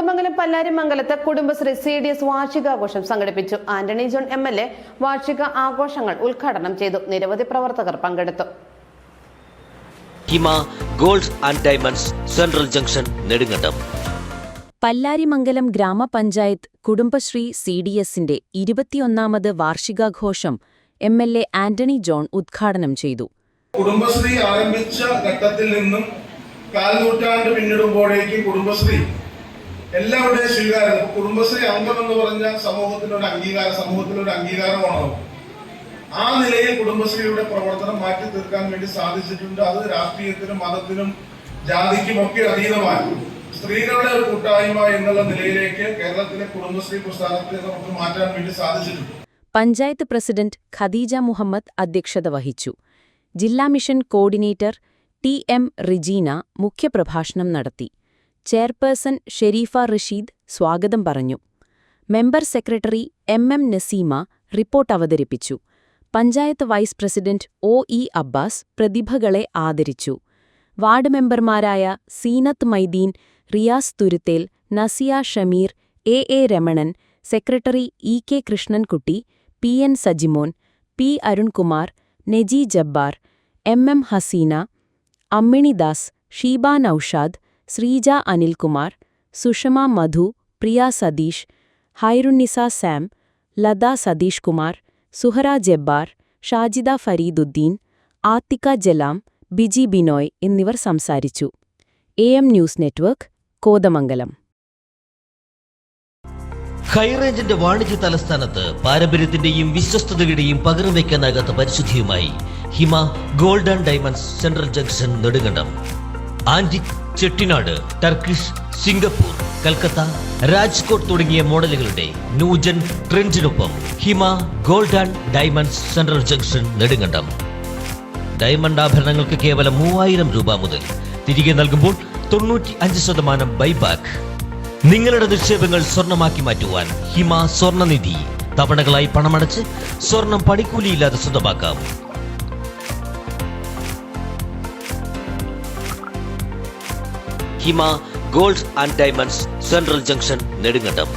Kothamangalam പല്ലാരിമംഗലത്ത് Kudumbashree CDS വാർഷികാഘോഷം സംഘടിപ്പിച്ചു. Antony John MLA വാർഷിക ആഘോഷങ്ങൾ ഉദ്ഘാടനം ചെയ്തു. നിരവധി പ്രവർത്തകർ പങ്കെടുത്തു. Hima gold and diamonds central junction Nedumkandam. Pallarimangalam ഗ്രാമപഞ്ചായത്ത് കുടുംബശ്രീ CDSന്റെ 21ാമത് വാർഷികാഘോഷം MLA ആന്റണി ജോൺ ഉദ്ഘാടനം ചെയ്തു. കുടുംബശ്രീ ആരംഭിച്ച ഘട്ടത്തിൽ നിന്നും കാൽനൂറ്റാണ്ട് പിന്നിടുമ്പോഴേക്കും കുടുംബശ്രീ എല്ലാവരുടെയും സ്വീകാര്യത. കുടുംബശ്രീ അംഗം എന്ന് പറഞ്ഞ സമൂഹത്തിനൊരു അംഗീകാരമാണോ? ആ നിലയിൽ കുടുംബശ്രീയുടെ പ്രവർത്തനം മാറ്റി തീർക്കാൻ വേണ്ടി സാധിച്ചിട്ടുണ്ട്. അത് രാഷ്ട്രീയത്തിനും മതത്തിനും ജാതിക്കും ഒക്കെ അതീതമായി സ്ത്രീകളുടെ ഒരു കൂട്ടായ്മ എന്നുള്ള നിലയിലേക്ക് കേരളത്തിലെ കുടുംബശ്രീ പ്രസ്ഥാനത്തെ നമുക്ക് മാറ്റാൻ വേണ്ടി സാധിച്ചിട്ടുണ്ട്. പഞ്ചായത്ത് പ്രസിഡന്റ് ഖദീജ മുഹമ്മദ് അധ്യക്ഷത വഹിച്ചു. ജില്ലാ മിഷൻ കോർഡിനേറ്റർ TM റിജീന മുഖ്യപ്രഭാഷണം നടത്തി. ചെയർപേഴ്സൺ ഷെരീഫ റഷീദ് സ്വാഗതം പറഞ്ഞു. Member secretary MM Naseema report അവതരിപ്പിച്ചു. Panchayat vice president OE Abbas പ്രതിഭകളെ ആദരിച്ചു. വാർഡ് മെമ്പർമാരായ Seenath Maideen, Riyas Thuruthel, Nasiya Shameer, AA Ramanan, secretary EK Krishnankutty, PN Sajimon, P Arunkumar, Neji Jabbar, MM Haseena, Amminidas, Sheeba Noushad, Sreeja Anilkumar, Sushama Madhu, Priya Satheesh, Hairunnisa Sam, Latha Satheesh Kumar, Suhara Jabbar, Shajida Fareeduddin, Athika Jalam, Biji Binoy എന്നിവർ സംസാരിച്ചു. AM news network, Kothamangalam. ഹൈറേഞ്ചിന്റെ വാണിജ്യ തലസ്ഥാനത്ത് പാരമ്പര്യത്തിന്റെയും വിശ്വസ്തതയുടെയും പകരം വയ്ക്കാനാകാത്ത പരിശുദ്ധിയുമായി Hima gold and diamonds central junction Nedumkandam. Antique, Chettinad, Turkish, Singapore, Calcutta, Rajkot തുടങ്ങിയ മോഡലുകളുടെ ന്യൂജൻ ട്രെൻഡിനൊപ്പം Hima gold and diamonds central junction Nedumkandam. Diamond ആഭരണങ്ങൾക്ക് കേവലം 3000 രൂപ മുതൽ. തിരികെ നൽകുമ്പോൾ 95% ബൈബാക്ക്. നിങ്ങളുടെ നിക്ഷേപങ്ങൾ സ്വർണമാക്കി മാറ്റുവാൻ ഹിമ സ്വർണനിധി. തവണകളായി പണമടച്ച് സ്വർണം പണിക്കൂലിയില്ലാതെ സ്വന്തമാക്കാം. Hima gold and diamonds central junction Nedumkandam.